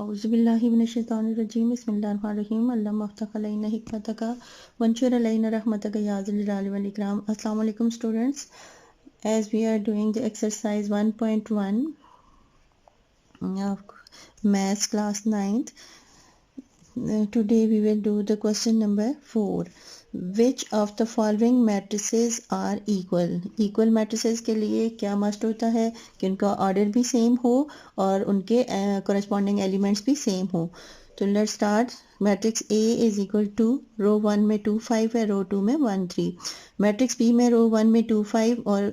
औज़ुबिल्लाहि मिनश्शैतानिर्रजीम बिस्मिल्लाहिर्रहमानिर्रहीम अल्लाहुम्मा अफ्तह अलैना हिकमतका वंशुर अलैना रहमतका या ज़ल जलाली वल इकराम। अस्सलाम वालेकुम students, as we are doing the exercise 1.1 of maths class 9th, today we will do the question number 4. Which of the following matrices are equal? Equal matrices के लिए क्या मस्ट होता है कि उनका ऑर्डर भी सेम हो और उनके corresponding elements भी सेम हो। तो let's start. Matrix A is equal to row 1 में 2 5 है, रो 2 में 1 3। मैट्रिक्स बी में रो 1 में 2 5 और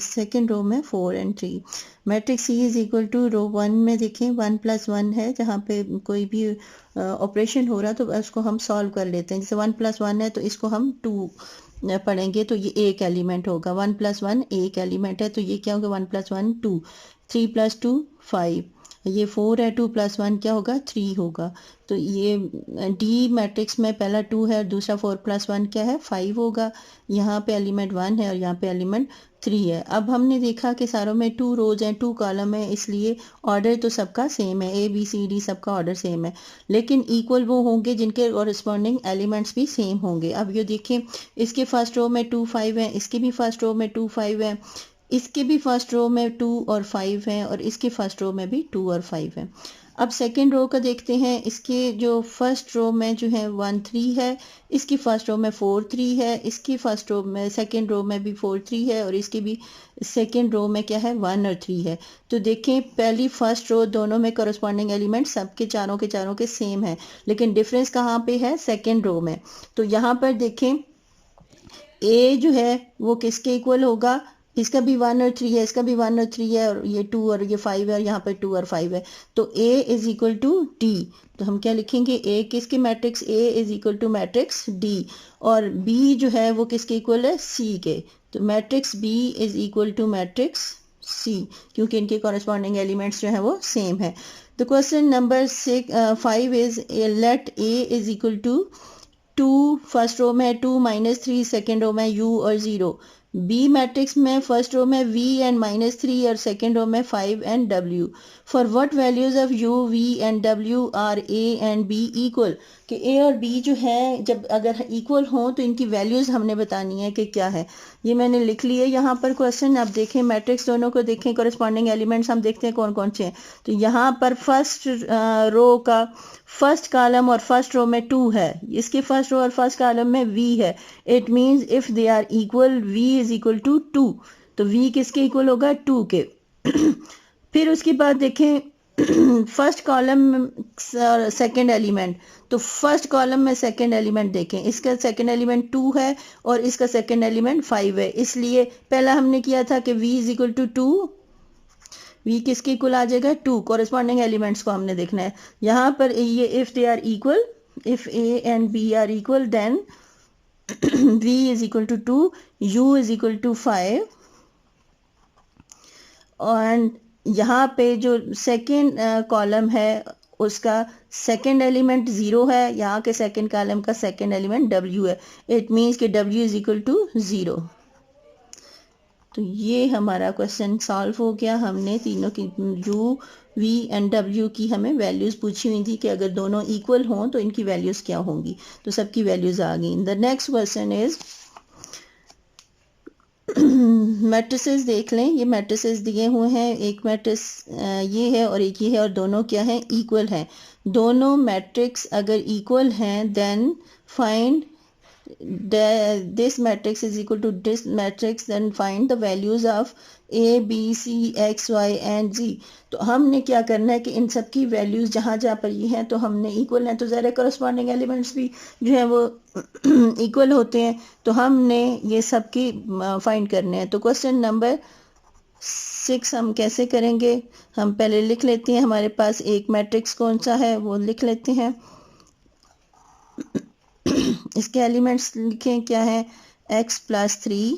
सेकेंड रो में 4 and 3। Matrix C is equal to row 1 में देखें 1 + 1 है, जहाँ पे कोई भी ऑपरेशन हो रहा तो उसको हम सॉल्व कर लेते हैं। जैसे 1 + 1 है तो इसको हम 2 पढ़ेंगे तो ये एक एलिमेंट होगा। 1 + 1 एक एलिमेंट है तो ये क्या होगा 1 + 1 2, 3 + 2 5, ये 4 है, 2 + 1 क्या होगा 3 होगा। तो ये डी मैट्रिक्स में पहला 2 है और दूसरा 4 + 1 क्या है 5 होगा। यहाँ पे एलिमेंट 1 है और यहाँ पे एलिमेंट 3 है। अब हमने देखा कि सारों में 2 रोज हैं 2 कॉलम है, इसलिए ऑर्डर तो सबका सेम है, ए बी सी डी सबका ऑर्डर सेम है, लेकिन इक्वल वो होंगे जिनके कॉरस्पॉन्डिंग एलिमेंट्स भी सेम होंगे। अब ये देखें, इसके फर्स्ट रो में 2 5 है, इसके भी फर्स्ट रो में 2 5 है, इसके भी फर्स्ट रो में 2 और 5 हैं और इसके फर्स्ट रो में भी 2 और 5 हैं। अब सेकेंड रो का देखते हैं। इसके जो फर्स्ट रो में जो है 1 3 है, इसकी फर्स्ट रो में 4 3 है, इसकी फर्स्ट रो में सेकेंड रो में भी 4 3 है और इसकी भी सेकेंड रो में क्या है 1 और 3 है। तो देखें पहली फर्स्ट रो दोनों में करस्पॉन्डिंग एलिमेंट सबके चारों के सेम है, लेकिन डिफरेंस कहाँ पे है सेकेंड रो में। तो यहाँ पर देखें ए जो है वो किसके इक्वल होगा, इसका भी 1 और 3 है, इसका भी 1 और 3 है और ये 2 और ये 5 है और यहाँ पर 2 और 5 है। तो A is equal to D. तो हम क्या लिखेंगे, A किसके matrix A is equal to matrix D और B जो है वो किसके इक्वल है C के। तो matrix B is equal to matrix C, क्योंकि इनके कॉरस्पॉन्डिंग एलिमेंट्स जो है वो सेम है। The question number 5 is let A is equal to 2 first row में 2 -3 सेकेंड रो में U और 0। बी मैट्रिक्स में फर्स्ट रो में V एंड -3 और सेकेंड रो में 5 and W। For what values of U, V and W are A and B equal. कि A और B जो है जब अगर इक्वल हों तो इनकी वैल्यूज हमने बतानी है कि क्या है। ये मैंने लिख लिए यहाँ पर क्वेश्चन। अब देखें मैट्रिक्स दोनों को देखें, कॉरस्पॉन्डिंग एलिमेंट्स हम देखते हैं कौन कौन से हैं। तो यहाँ पर फर्स्ट रो का फर्स्ट कॉलम और फर्स्ट रो में 2 है, इसके फर्स्ट रो और फर्स्ट कॉलम में V है। It means if they are equal V is equal to 2। तो V किसके इक्वल होगा 2 के। फिर उसके बाद देखें फर्स्ट कॉलम सेकंड एलिमेंट, तो फर्स्ट कॉलम में सेकंड एलिमेंट देखें, इसका सेकंड एलिमेंट 2 है और इसका सेकंड एलिमेंट 5 है, इसलिए पहला हमने किया था कि V is equal to 2। V किसके इक्वल आ जाएगा 2। कॉरस्पॉन्डिंग एलिमेंट्स को हमने देखना है। यहाँ पर ये if they are equal, if A and B are equal then V is equal to 2, U is equal to 5 और यहाँ पे जो सेकेंड कॉलम है उसका सेकेंड एलिमेंट 0 है, यहाँ के सेकेंड कॉलम का सेकेंड एलिमेंट W है। इट मीन्स कि W is equal to 0। तो ये हमारा क्वेश्चन सॉल्व हो गया। हमने तीनों की U, V एंड W की हमें वैल्यूज़ पूछी हुई थी कि अगर दोनों इक्वल हों तो इनकी वैल्यूज़ क्या होंगी, तो सबकी वैल्यूज़ आ गई। The next question is matrices देख लें। ये मैट्रिसेस दिए हुए हैं, एक मैट्रिक्स ये है और एक ये है और दोनों क्या है इक्वल हैं। दोनों मैट्रिक्स अगर इक्वल हैं then find this matrix is equal to this matrix, then find the values of A, B, C, X, Y and Z। तो हमने क्या करना है कि इन सब की वैल्यूज जहाँ जहाँ पर ये हैं तो हमने इक्वल हैं, तो ज़रा करस्पॉन्डिंग एलिमेंट्स भी जो है वो इक्वल होते हैं, तो हमने ये सब की फाइंड करने हैं। तो क्वेश्चन नंबर 6 हम कैसे करेंगे, हम पहले लिख लेते हैं। हमारे पास एक मैट्रिक्स कौन सा है वो लिख लेते हैं। इसके एलिमेंट्स लिखें क्या है x + 3,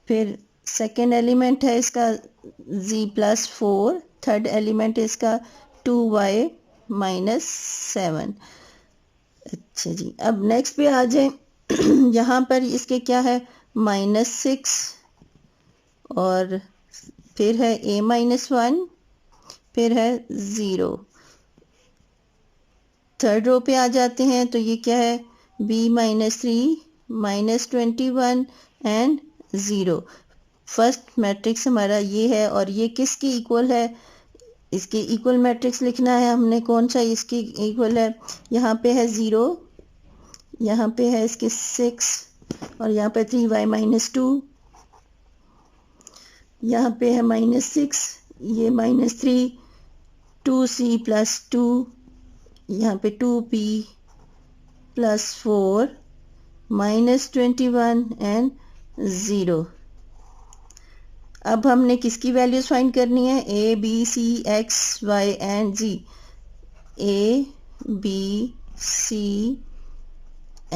फिर सेकेंड एलिमेंट है इसका z + 4, थर्ड एलिमेंट है इसका 2y - 7। अच्छा जी, अब नेक्स्ट पे आ जाए। यहाँ पर इसके क्या है -6 और फिर है a - 1, फिर है 0। थर्ड रो पे आ जाते हैं तो ये क्या है, b -3 -21 एंड 0। फर्स्ट मैट्रिक्स हमारा ये है और ये किसकी इक्वल है, इसके इक्वल मैट्रिक्स लिखना है हमने। कौन सा इसकी इक्वल है, यहाँ पे है 0, यहाँ पे है इसके 6 और यहाँ पे 3y -2, यहाँ पे है -6, ये -3, 2c + 2, यहाँ पे 2p + 4 -21 एंड 0। अब हमने किसकी वैल्यूज फाइंड करनी है, a b c x y and z। a b c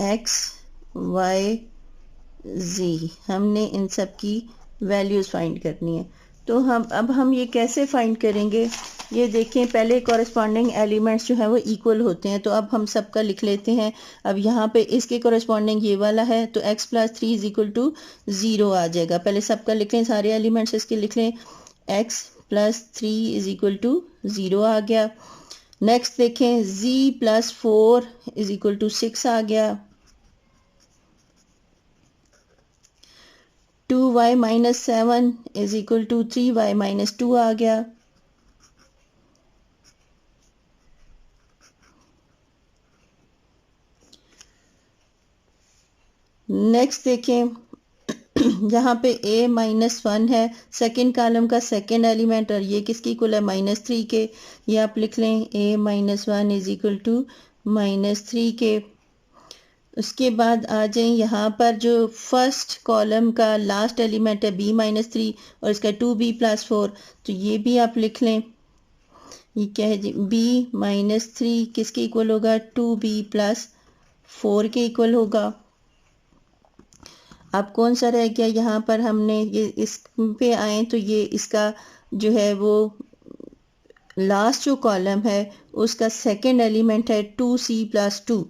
x y z हमने इन सब की वैल्यूज फाइंड करनी है। तो हम ये कैसे फाइंड करेंगे, ये देखें, पहले कॉरेस्पॉन्डिंग एलिमेंट्स जो है वो इक्वल होते हैं, तो अब हम सबका लिख लेते हैं। अब यहाँ पे इसके कॉरेस्पॉन्डिंग ये वाला है तो x + 3 = 0 आ जाएगा। पहले सबका लिख लें, सारे एलिमेंट्स इसके लिख लें, x + 3 = 0 आ गया। नेक्स्ट देखें, z + 4 = 6 आ गया। 2y - 7 = 3y - 2 आ गया। नेक्स्ट देखें, यहाँ पे a -1 है, सेकेंड कॉलम का सेकेंड एलिमेंट, और ये किसकी इक्वल है, -3 के। ये आप लिख लें, a - 1 = -3 के। उसके बाद आ जाएं, यहाँ पर जो फर्स्ट कॉलम का लास्ट एलिमेंट है b -3 और इसका 2b + 4, तो ये भी आप लिख लें। ये क्या है जी, b - 3 किसके इक्वल होगा, 2b + 4 के इक्वल होगा। अब कौन सा रह गया, यहाँ पर हमने ये इस पे आए तो ये इसका जो है वो लास्ट जो कॉलम है उसका सेकंड एलिमेंट है 2c + 2,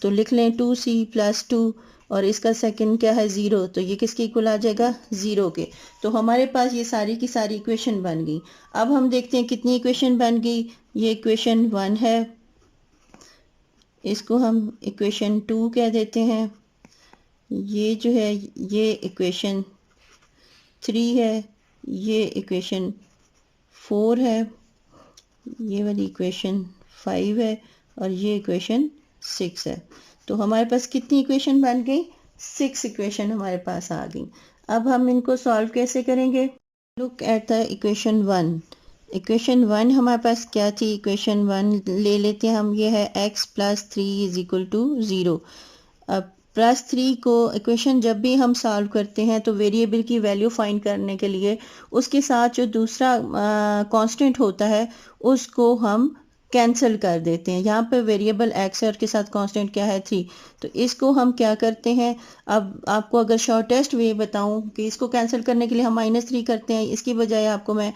तो लिख लें 2c + 2 और इसका सेकंड क्या है, 0, तो ये किसके इक्वल आ जाएगा, 0 के। तो हमारे पास ये सारी की सारी इक्वेशन बन गई। अब हम देखते हैं कितनी इक्वेशन बन गई। ये इक्वेशन 1 है, इसको हम इक्वेशन 2 कह देते हैं। ये जो है ये इक्वेशन 3 है, ये इक्वेशन 4 है, ये वाली इक्वेशन 5 है और ये इक्वेशन 6 है। तो हमारे पास कितनी इक्वेशन बन गई, 6 इक्वेशन हमारे पास आ गई। अब हम इनको सॉल्व कैसे करेंगे, look at the equation 1। Equation 1 हमारे पास क्या थी, इक्वेशन 1 ले लेते हैं हम, ये है x + 3 = 0। अब +3 को इक्वेशन जब भी हम सॉल्व करते हैं तो वेरिएबल की वैल्यू फाइंड करने के लिए उसके साथ जो दूसरा कांस्टेंट होता है उसको हम कैंसिल कर देते हैं। यहाँ पे वेरिएबल x है और के साथ कांस्टेंट क्या है, 3, तो इसको हम क्या करते हैं, अब आपको अगर शॉर्टेस्ट वे बताऊं कि इसको कैंसिल करने के लिए हम -3 करते हैं, इसकी बजाय आपको मैं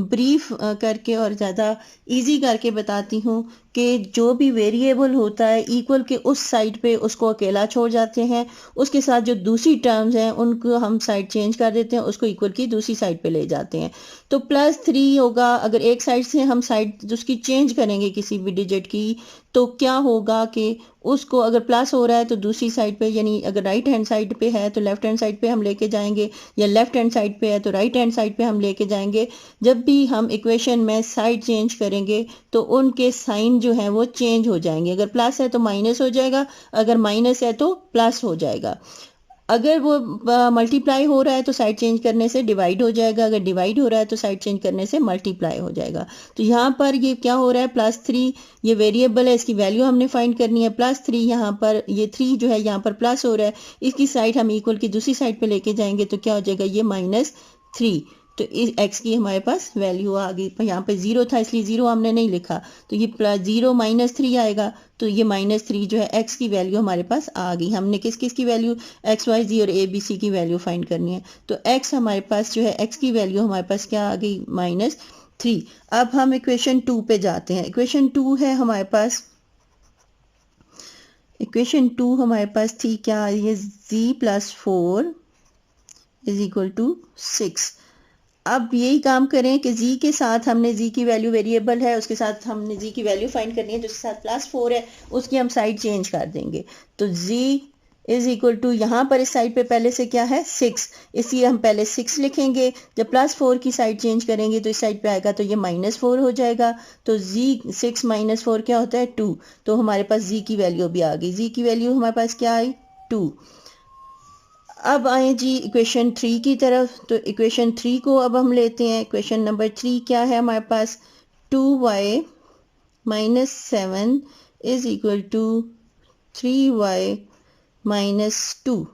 ब्रीफ करके और ज़्यादा इजी करके बताती हूँ कि जो भी वेरिएबल होता है इक्वल के उस साइड पे उसको अकेला छोड़ जाते हैं, उसके साथ जो दूसरी टर्म्स हैं उनको हम साइड चेंज कर देते हैं, उसको इक्वल की दूसरी साइड पे ले जाते हैं। तो +3 होगा, अगर एक साइड से हम साइड उसकी चेंज करेंगे किसी भी डिजिट की, तो क्या होगा कि उसको अगर प्लस हो रहा है तो दूसरी साइड पे, यानी अगर राइट हैंड साइड पे है तो लेफ्ट हैंड साइड पे हम लेके जाएंगे, या लेफ्ट हैंड साइड पे है तो राइट हैंड साइड पे हम लेके जाएंगे। जब भी हम इक्वेशन में साइड चेंज करेंगे तो उनके साइन जो है वो चेंज हो जाएंगे। अगर प्लस है तो माइनस हो जाएगा, अगर माइनस है तो प्लस हो जाएगा। अगर वो मल्टीप्लाई हो रहा है तो साइड चेंज करने से डिवाइड हो जाएगा, अगर डिवाइड हो रहा है तो साइड चेंज करने से मल्टीप्लाई हो जाएगा। तो यहाँ पर ये क्या हो रहा है, +3, ये वेरिएबल है, इसकी वैल्यू हमने फाइंड करनी है। +3 यहाँ पर ये 3 जो है यहाँ पर प्लस हो रहा है, इसकी साइड हम इक्वल की दूसरी साइड पे लेके जाएंगे तो क्या हो जाएगा, ये -3। तो इस x की हमारे पास वैल्यू आ गई। यहाँ पे 0 था इसलिए 0 हमने नहीं लिखा, तो ये +0 -3 आएगा, तो ये -3 जो है x की वैल्यू हमारे पास आ गई। हमने किस किस की वैल्यू, x y z और a b c की वैल्यू फाइंड करनी है। तो x हमारे पास जो है, x की वैल्यू हमारे पास क्या आ गई, -3। अब हम इक्वेशन 2 पे जाते हैं। इक्वेशन 2 है हमारे पास, इक्वेशन 2 हमारे पास थी क्या, ये z + 4 = 6। अब यही काम करें कि z के साथ हमने z की वैल्यू वेरिएबल है, उसके साथ हमने z की वैल्यू फाइंड करनी है, तो उसके साथ +4 है, उसकी हम साइड चेंज कर देंगे। तो z इज इक्वल टू, यहाँ पर इस साइड पे पहले से क्या है 6, इसलिए हम पहले 6 लिखेंगे। जब +4 की साइड चेंज करेंगे तो इस साइड पे आएगा तो ये -4 हो जाएगा। तो z 6 - 4 क्या होता है 2। तो हमारे पास z की वैल्यू भी आ गई। z की वैल्यू हमारे पास क्या आई 2। अब आए जी इक्वेशन 3 की तरफ। तो इक्वेशन 3 को अब हम लेते हैं। इक्वेशन नंबर 3 क्या है हमारे पास, 2y - 7 is equal to 3y - 2।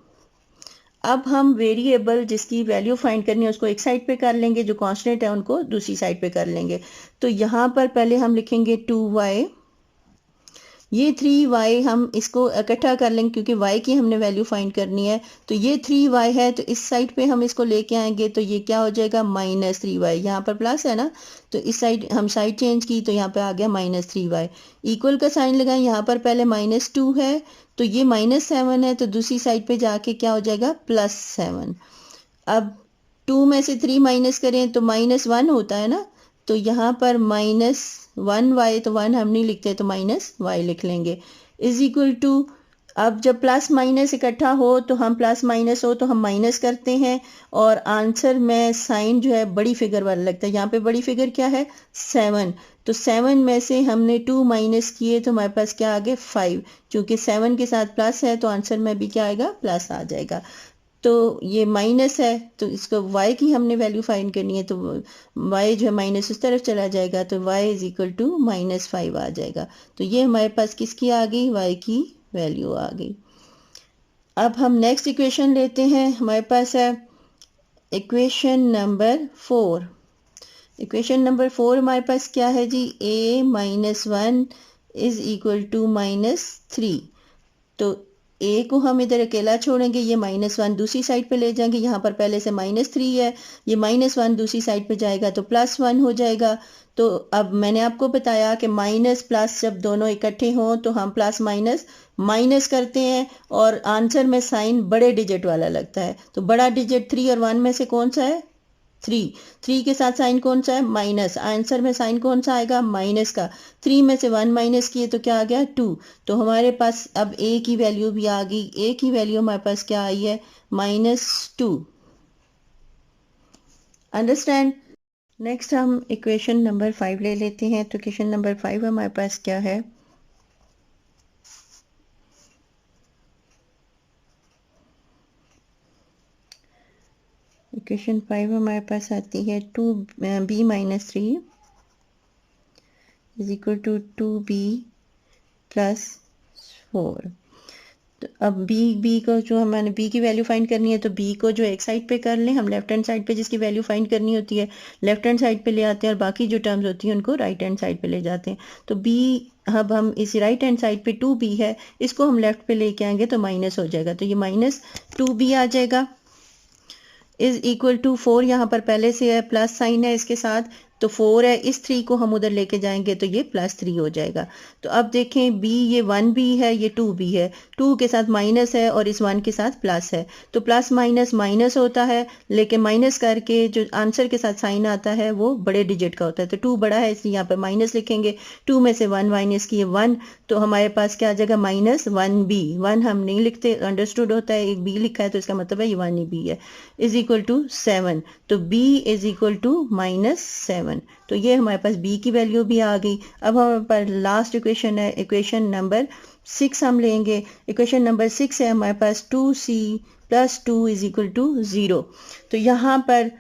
अब हम वेरिएबल जिसकी वैल्यू फाइंड करनी है उसको एक साइड पे कर लेंगे, जो कांस्टेंट है उनको दूसरी साइड पे कर लेंगे। तो यहाँ पर पहले हम लिखेंगे 2y, ये 3y हम इसको इकट्ठा कर लेंगे क्योंकि y की हमने वैल्यू फाइंड करनी है। तो ये 3y है, तो इस साइड पे हम इसको लेके आएंगे तो ये क्या हो जाएगा -3y। यहाँ पर प्लस है ना, तो इस साइड हम साइड चेंज की तो यहाँ पे आ गया -3y। इक्वल का साइन लगाएं, यहाँ पर पहले -2 है तो ये -7 है, तो दूसरी साइड पे जाके क्या हो जाएगा +7। अब 2 में से 3 माइनस करें तो -1 होता है ना, तो यहाँ पर -1y, तो 1 हम नहीं लिखते तो -y लिख लेंगे, इज इक्वल टू। अब जब प्लस माइनस इकट्ठा हो तो हम प्लस माइनस हो तो हम माइनस करते हैं, और आंसर में साइन जो है बड़ी फिगर वाला लगता है। यहाँ पे बड़ी फिगर क्या है 7, तो 7 में से हमने 2 माइनस किए तो हमारे पास क्या आ गए 5। क्योंकि 7 के साथ प्लस है तो आंसर में भी क्या आएगा प्लस आ जाएगा। तो ये माइनस है तो इसको y की हमने वैल्यू फाइंड करनी है, तो y जो है माइनस उस तरफ चला जाएगा, तो y इज इक्वल टू -5 आ जाएगा। तो ये हमारे पास किसकी आ गई, y की वैल्यू आ गई। अब हम नेक्स्ट इक्वेशन लेते हैं। हमारे पास है इक्वेशन नंबर 4। इक्वेशन नंबर 4 हमारे पास क्या है जी, a - 1 इज इक्वल टू -3। तो a को हम इधर अकेला छोड़ेंगे, ये -1 दूसरी साइड पे ले जाएंगे। यहाँ पर पहले से -3 है, ये -1 दूसरी साइड पे जाएगा तो +1 हो जाएगा। तो अब मैंने आपको बताया कि माइनस प्लस जब दोनों इकट्ठे हों तो हम प्लस माइनस माइनस करते हैं, और आंसर में साइन बड़े डिजिट वाला लगता है। तो बड़ा डिजिट 3 और 1 में से कौन सा है 3 के साथ साइन कौन सा है माइनस, आंसर में साइन कौन सा आएगा माइनस का। 3 में से 1 माइनस किए तो क्या आ गया 2। तो हमारे पास अब a की वैल्यू भी आ गई। a की वैल्यू हमारे पास क्या आई है -2। अंडरस्टैंड। नेक्स्ट हम इक्वेशन नंबर 5 ले लेते हैं। तो इक्वेशन नंबर 5 हमारे पास क्या है, इक्वेशन 5 हमारे पास आती है 2b - 3 is equal to 2b + 4। तो अब b को जो हमारे b की वैल्यू फाइंड करनी है, तो b को जो एक साइड पे कर लें, हम लेफ्ट हैंड साइड पे जिसकी वैल्यू फाइंड करनी होती है लेफ्ट हैंड साइड पे ले आते हैं, और बाकी जो टर्म्स होती हैं उनको राइट हैंड साइड पे ले जाते हैं। तो b अब हम इस राइट हैंड साइड पे 2b है, इसको हम लेफ्ट पे लेके आएंगे तो माइनस हो जाएगा, तो ये -2b आ जाएगा इज इक्वल टू 4। यहाँ पर पहले से है प्लस साइन है इसके साथ, तो 4 है, इस 3 को हम उधर लेके जाएंगे तो ये +3 हो जाएगा। तो अब देखें b ये 1b है, ये 2b है, 2 के साथ माइनस है और इस 1 के साथ प्लस है, तो प्लस माइनस माइनस होता है, लेकिन माइनस करके जो आंसर के साथ साइन आता है वो बड़े डिजिट का होता है। तो 2 बड़ा है इसलिए यहाँ पर माइनस लिखेंगे। 2 में से 1 माइनस किए 1, तो हमारे पास क्या आ जाएगा -1b। 1 हम नहीं लिखते, अंडरस्टूड होता है, एक b लिखा है तो इसका मतलब है ये 1 ही b है, इज इक्वल टू 7। तो b इज इक्वल टू -7। तो ये हमारे पास b की वैल्यू भी आ गई। अब हमारे पास लास्ट इक्वेशन है, इक्वेशन नंबर 6 हम लेंगे। इक्वेशन नंबर 6 है हमारे पास 2c + 2 इज इक्वल टू 0। तो यहाँ पर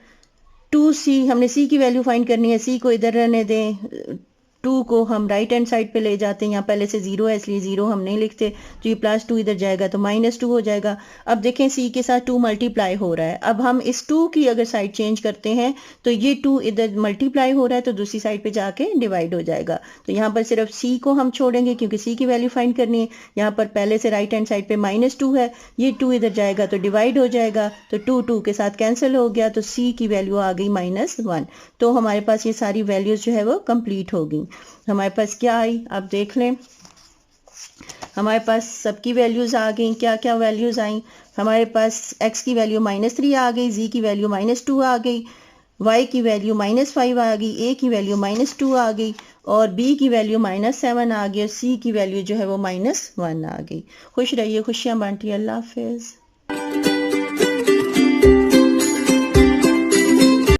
2c हमने c की वैल्यू फाइंड करनी है, c को इधर रहने दें, 2 को हम राइट हैंड साइड पे ले जाते हैं। यहाँ पहले से 0 है इसलिए 0 हम नहीं लिखते, तो ये +2 इधर जाएगा तो -2 हो जाएगा। अब देखें c के साथ 2 मल्टीप्लाई हो रहा है, अब हम इस 2 की अगर साइड चेंज करते हैं तो ये 2 इधर मल्टीप्लाई हो रहा है तो दूसरी साइड पे जाके डिवाइड हो जाएगा। तो यहाँ पर सिर्फ c को हम छोड़ेंगे क्योंकि c की वैल्यू फाइंड करनी है। यहाँ पर पहले से राइट हैंड साइड पे -2 है, ये 2 इधर जाएगा तो डिवाइड हो जाएगा, तो 2 के साथ कैंसिल हो गया, तो c की वैल्यू आ गई -1। तो हमारे पास ये सारी वैल्यूज जो है वो कंप्लीट हो गई। हमारे पास क्या आई आप देख लें, हमारे पास सबकी वैल्यूज आ गई। क्या क्या वैल्यूज आई, हमारे पास x की वैल्यू -3 आ गई, z की वैल्यू -2 आ गई, y की वैल्यू -5 आ गई, a की वैल्यू -2 आ गई और b की वैल्यू -7 आ गई और c की वैल्यू जो है वो -1 आ गई। खुश रहिए, खुशियाँ बांटिए। अल्लाह हाफिज़।